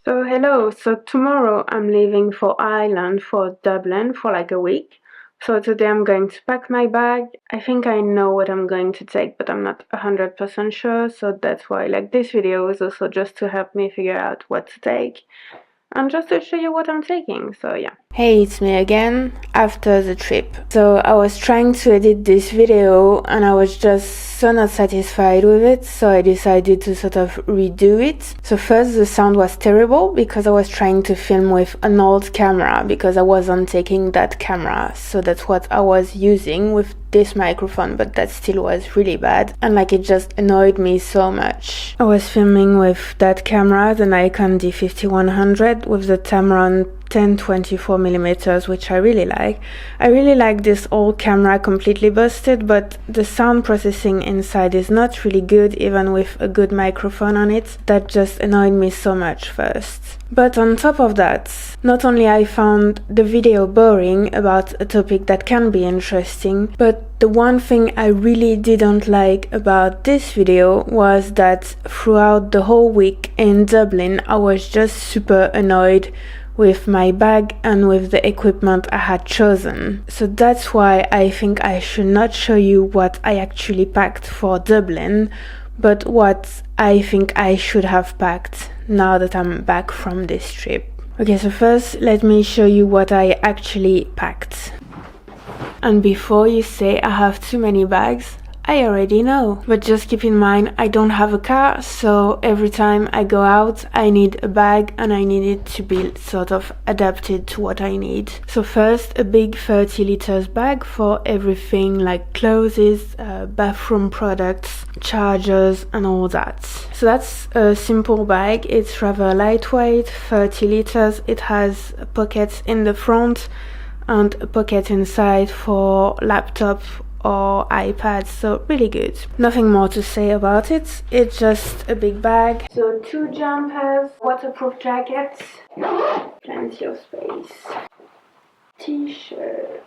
So hello, so tomorrow I'm leaving for Ireland, for Dublin, for like a week. So today I'm going to pack my bag. I think I know what I'm going to take, but I'm not 100% sure, so that's why like this video is also just to help me figure out what to take and just to show you what I'm taking, so yeah. Hey, it's me again, after the trip. So I was trying to edit this video and I was just so not satisfied with it, so I decided to sort of redo it. So first the sound was terrible because I was trying to film with an old camera because I wasn't taking that camera, so that's what I was using with this microphone, but that still was really bad and like it just annoyed me so much. I was filming with that camera, the Nikon D5100 with the Tamron 10-24mm, which I really like. I really like this old camera completely busted, but the sound processing inside is not really good even with a good microphone on it. That just annoyed me so much first. But on top of that, not only I found the video boring about a topic that can be interesting, but the one thing I really didn't like about this video was that throughout the whole week in Dublin I was just super annoyed with my bag and with the equipment I had chosen. So that's why I think I should not show you what I actually packed for Dublin, but what I think I should have packed now that I'm back from this trip. Okay, so first let me show you what I actually packed. And before you say I have too many bags, I already know. But just keep in mind I don't have a car, so every time I go out I need a bag and I need it to be sort of adapted to what I need. So first a big 30 liters bag for everything like clothes, bathroom products, chargers and all that. So that's a simple bag, it's rather lightweight, 30 liters, it has pockets in the front and a pocket inside for laptop or iPad, so really good. Nothing more to say about it, it's just a big bag. So 2 jumpers, waterproof jackets, plenty of space, t-shirt.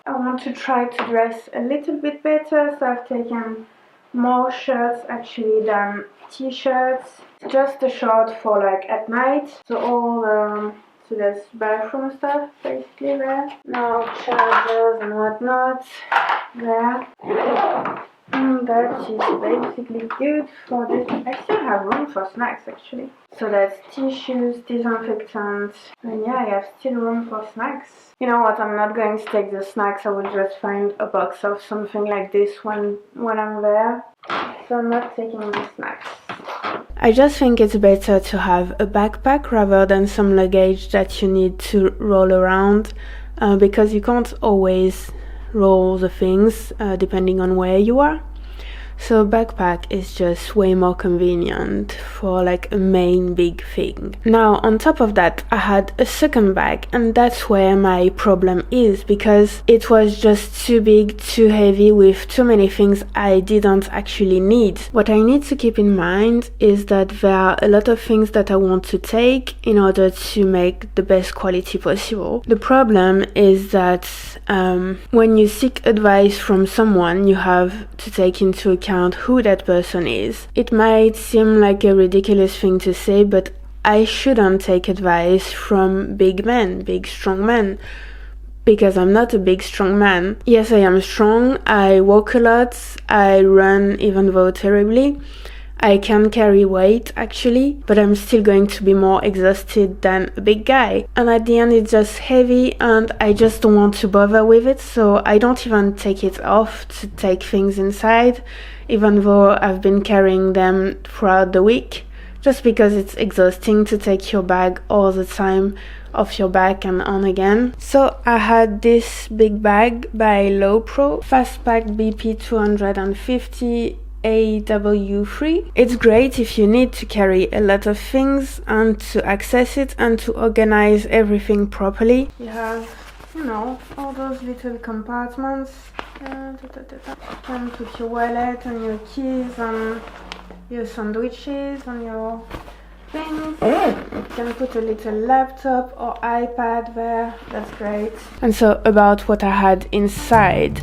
I want to try to dress a little bit better, so I've taken more shirts actually than t-shirts. Just a short for like at night, so all so there's bathroom stuff basically there. Now chargers and whatnot there. That is basically good for this. I still have room for snacks actually. So that's tissues, disinfectant, and yeah, I have still room for snacks. You know what, I'm not going to take the snacks, I will just find a box of something like this when I'm there. So I'm not taking the snacks. I just think it's better to have a backpack rather than some luggage that you need to roll around because you can't always roll the things depending on where you are. So backpack is just way more convenient for like a main big thing. Now on top of that I had a second bag, and that's where my problem is because it was just too big, too heavy with too many things I didn't actually need. What I need to keep in mind is that there are a lot of things that I want to take in order to make the best quality possible. The problem is that when you seek advice from someone, you have to take into account who that person is. It might seem like a ridiculous thing to say, but I shouldn't take advice from big men, big strong men, because I'm not a big strong man. Yes, I am strong, I walk a lot, I run even though terribly. I can carry weight actually, but I'm still going to be more exhausted than a big guy. And at the end it's just heavy and I just don't want to bother with it, so I don't even take it off to take things inside, even though I've been carrying them throughout the week, just because it's exhausting to take your bag all the time off your back and on again. So I had this big bag by Lowepro, Fastpack BP 250 AW3. It's great if you need to carry a lot of things and to access it and to organize everything properly. You have, you know, all those little compartments. You can put your wallet and your keys and your sandwiches and your things. You can put a little laptop or iPad there, that's great. And so about what I had inside.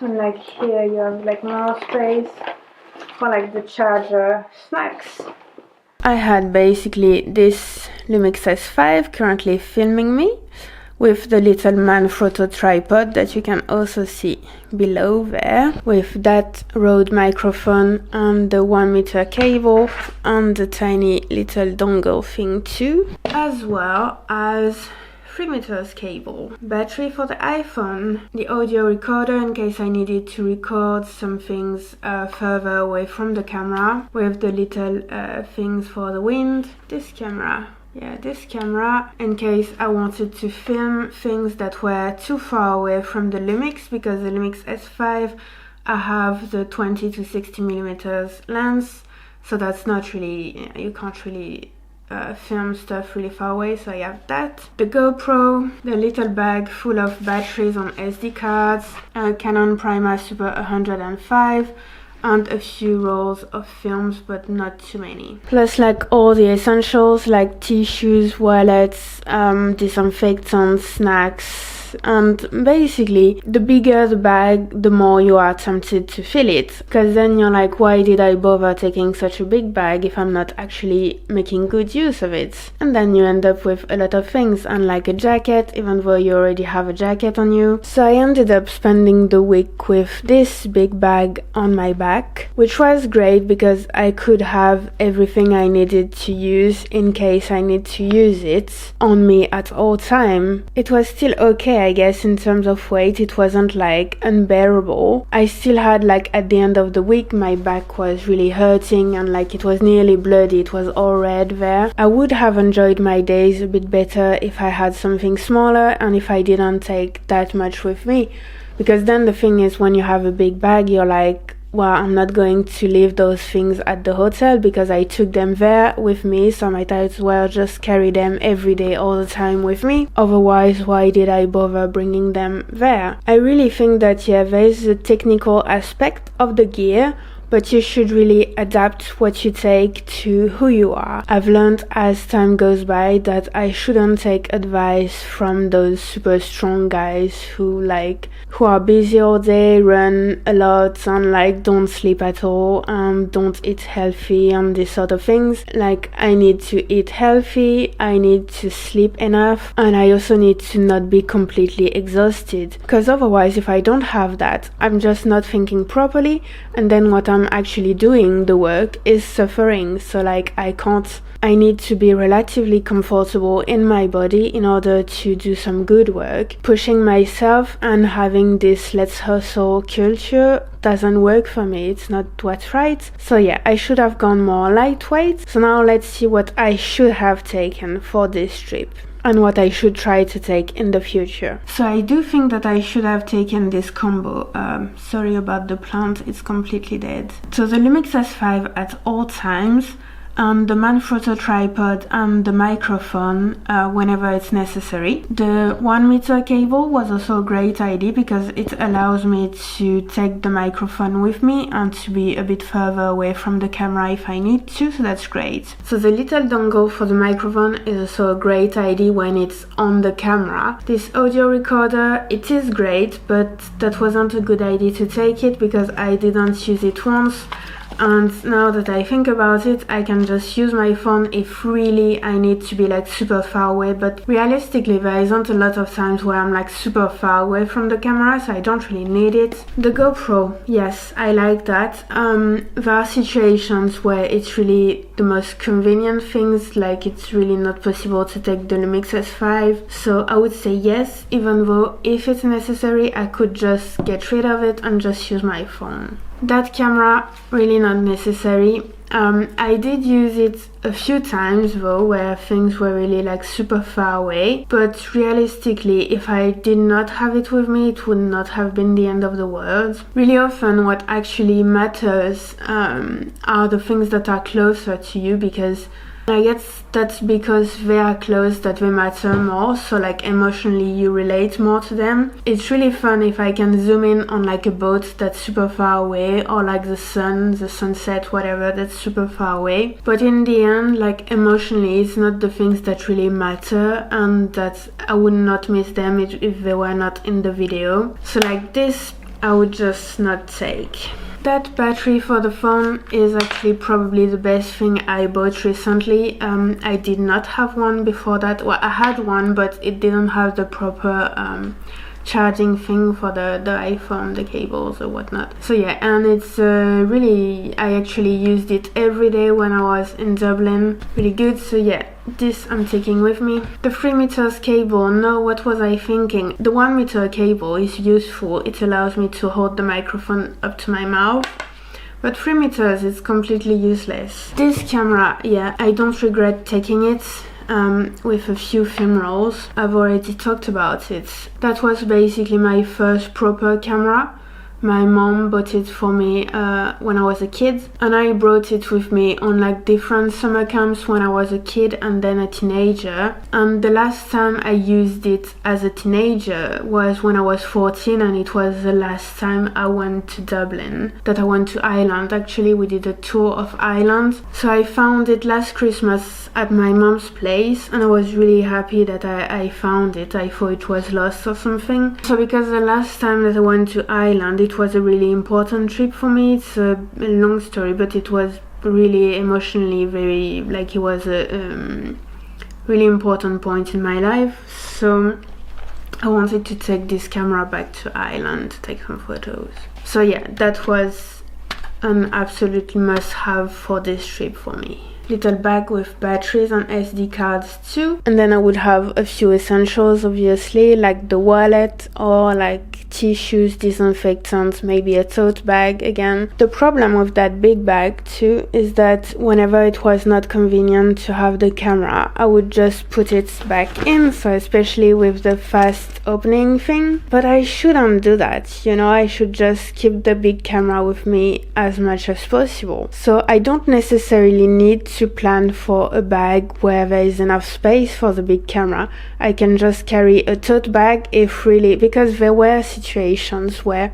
And like here you have like more space for like the charger snacks. I had basically this Lumix S5 currently filming me with the little Manfrotto tripod that you can also see below there, with that Rode microphone and the 1-meter cable and the tiny little dongle thing too, as well as 3 meters cable, battery for the iPhone, the audio recorder in case I needed to record some things further away from the camera, with the little things for the wind, this camera in case I wanted to film things that were too far away from the Lumix, because the Lumix S5 I have the 20 to 60 millimeters lens, so that's not really, you can't really film stuff really far away, so I have that. The GoPro, the little bag full of batteries on SD cards, Canon Prima Super 105, and a few rolls of films, but not too many. Plus like all the essentials like tissues, wallets, disinfectants, snacks, and basically the bigger the bag, the more you are tempted to fill it, because then you're like, why did I bother taking such a big bag if I'm not actually making good use of it? And then you end up with a lot of things, unlike a jacket, even though you already have a jacket on you. So I ended up spending the week with this big bag on my back, which was great because I could have everything I needed to use in case I need to use it on me at all time. It was still okay, I guess, in terms of weight. It wasn't like unbearable. I still had like at the end of the week my back was really hurting and like it was nearly bloody, it was all red there. I would have enjoyed my days a bit better if I had something smaller and if I didn't take that much with me, because then the thing is, when you have a big bag, you're like, well, I'm not going to leave those things at the hotel because I took them there with me, so I might as well just carry them every day all the time with me. Otherwise, why did I bother bringing them there? I really think that, yeah, there is a technical aspect of the gear, but you should really adapt what you take to who you are. I've learned as time goes by that I shouldn't take advice from those super strong guys who are busy all day, run a lot, and like don't sleep at all, don't eat healthy and these sort of things. Like, I need to eat healthy, I need to sleep enough, and I also need to not be completely exhausted, because otherwise if I don't have that, I'm just not thinking properly, and then what I'm actually doing, the work, is suffering. So like I need to be relatively comfortable in my body in order to do some good work. Pushing myself and having this let's hustle culture doesn't work for me. It's not what's right. So yeah, I should have gone more lightweight. So now let's see what I should have taken for this trip and what I should try to take in the future. So I do think that I should have taken this combo. Sorry about the plant, it's completely dead. So the Lumix S5 at all times, and the Manfrotto tripod and the microphone whenever it's necessary. The 1-meter cable was also a great idea because it allows me to take the microphone with me and to be a bit further away from the camera if I need to, so that's great. So the little dongle for the microphone is also a great idea when it's on the camera. This audio recorder, it is great, but that wasn't a good idea to take it because I didn't use it once. And now that I think about it, I can just use my phone if really I need to be like super far away, but realistically there isn't a lot of times where I'm like super far away from the camera, so I don't really need it. The GoPro, yes, I like that. There are situations where it's really the most convenient things, like it's really not possible to take the Lumix S5, so I would say yes, even though if it's necessary I could just get rid of it and just use my phone. That camera, really not necessary. I did use it a few times though, where things were really like super far away, but realistically if I did not have it with me, it would not have been the end of the world. Really often what actually matters are the things that are closer to you, because I guess that's because they are close that they matter more, so like emotionally you relate more to them. It's really fun if I can zoom in on like a boat that's super far away, or like the sun, the sunset, whatever, that's super far away. But in the end, like emotionally, it's not the things that really matter, and that I would not miss them if they were not in the video. So like this I would just not take. That battery for the phone is actually probably the best thing I bought recently. I did not have one before that. Well, I had one, but it didn't have the proper charging thing for the iPhone, the cables or whatnot. So yeah, and it's really, I actually used it every day when I was in Dublin. Really good. So yeah, this I'm taking with me. The 3 meters cable, no, what was I thinking? The 1 meter cable is useful. It allows me to hold the microphone up to my mouth. But 3 meters is completely useless. This camera, yeah, I don't regret taking it. With a few film rolls. I've already talked about it. That was basically my first proper camera. My mom bought it for me when I was a kid, and I brought it with me on like different summer camps when I was a kid and then a teenager. And the last time I used it as a teenager was when I was 14, and it was the last time I went to Dublin, that I went to Ireland. Actually, we did a tour of Ireland. So I found it last Christmas at my mom's place, and I was really happy that I found it. I thought it was lost or something. So because the last time that I went to Ireland, it was a really important trip for me. It's a long story, but it was really emotionally very, like, it was a really important point in my life. So I wanted to take this camera back to Ireland to take some photos. So yeah, that was an absolute must-have for this trip for me. Little bag with batteries and SD cards too, and then I would have a few essentials, obviously, like the wallet or like tissues, disinfectants, maybe a tote bag again. The problem with that big bag too is that whenever it was not convenient to have the camera, I would just put it back in, so especially with the fast opening thing. But I shouldn't do that, you know, I should just keep the big camera with me as much as possible. So I don't necessarily need to plan for a bag where there is enough space for the big camera. I can just carry a tote bag if really, because there were situations where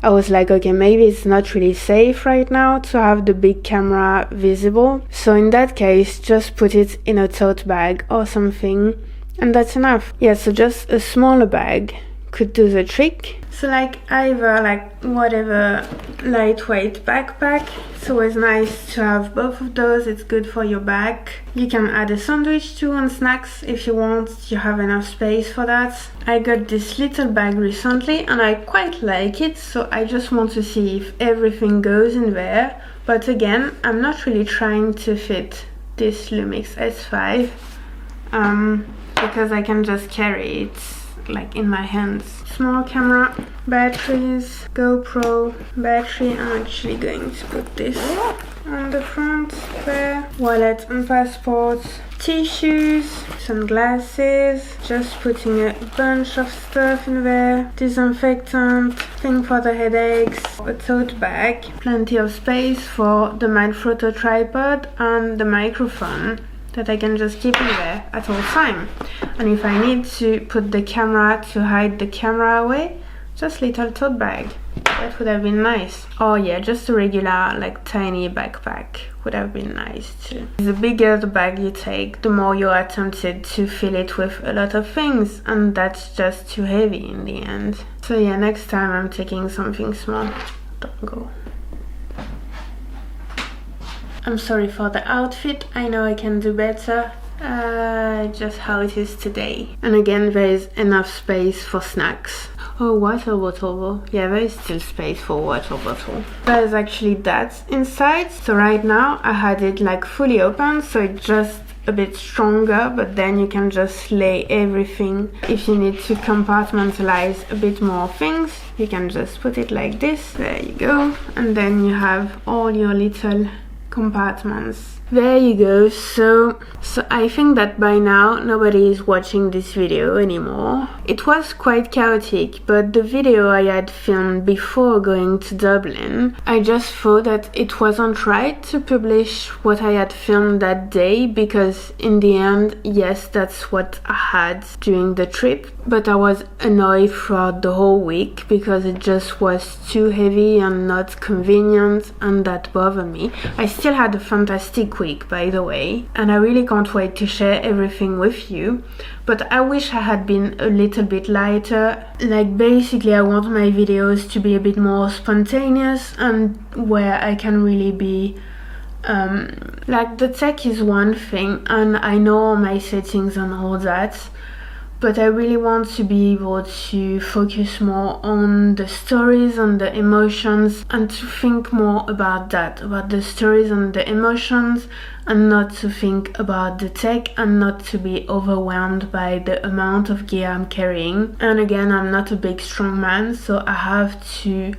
I was like, okay, maybe it's not really safe right now to have the big camera visible. So in that case, just put it in a tote bag or something, and that's enough. Yeah, so just a smaller bag could do the trick. So like either like whatever lightweight backpack. It's always nice to have both of those. It's good for your back. You can add a sandwich too and snacks if you want. You have enough space for that. I got this little bag recently and I quite like it, so I just want to see if everything goes in there. But again, I'm not really trying to fit this Lumix S5 because I can just carry it like in my hands. Small camera, batteries, GoPro battery. I'm actually going to put this on the front there. Wallet and passport, tissues, sunglasses, just putting a bunch of stuff in there, disinfectant, thing for the headaches, a tote bag, plenty of space for the Manfrotto tripod and the microphone that I can just keep in there at all time. And if I need to put the camera to hide the camera away, just little tote bag. That would have been nice. Oh yeah, just a regular like tiny backpack would have been nice too. The bigger the bag you take, the more you're tempted to fill it with a lot of things, and that's just too heavy in the end. So yeah, next time I'm taking something small. Don't go. I'm sorry for the outfit, I know I can do better, just how it is today. And again, there is enough space for snacks. Oh, water bottle, yeah, there is still space for water bottle. There's actually that inside, so right now I had it like fully open, so it's just a bit stronger, but then you can just lay everything. If you need to compartmentalize a bit more things, you can just put it like this, there you go, and then you have all your little compartments. There you go. So I think that by now nobody is watching this video anymore. It was quite chaotic, but the video I had filmed before going to Dublin, I just thought that it wasn't right to publish what I had filmed that day, because in the end, yes, that's what I had during the trip, but I was annoyed throughout the whole week because it just was too heavy and not convenient, and that bothered me. I still had a fantastic quick, by the way, and I really can't wait to share everything with you. But I wish I had been a little bit lighter. Like, basically I want my videos to be a bit more spontaneous and where I can really be like, the tech is one thing and I know all my settings and all that, but I really want to be able to focus more on the stories and the emotions, and to think more about that, about the stories and the emotions, and not to think about the tech, and not to be overwhelmed by the amount of gear I'm carrying. And again, I'm not a big strong man, so I have to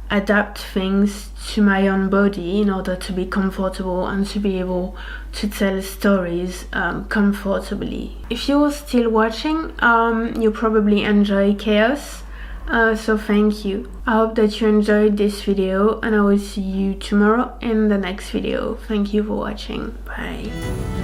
adapt things to my own body in order to be comfortable and to be able to tell stories comfortably. If you're still watching, you probably enjoy chaos, so thank you. I hope that you enjoyed this video, and I will see you tomorrow in the next video. Thank you for watching. Bye.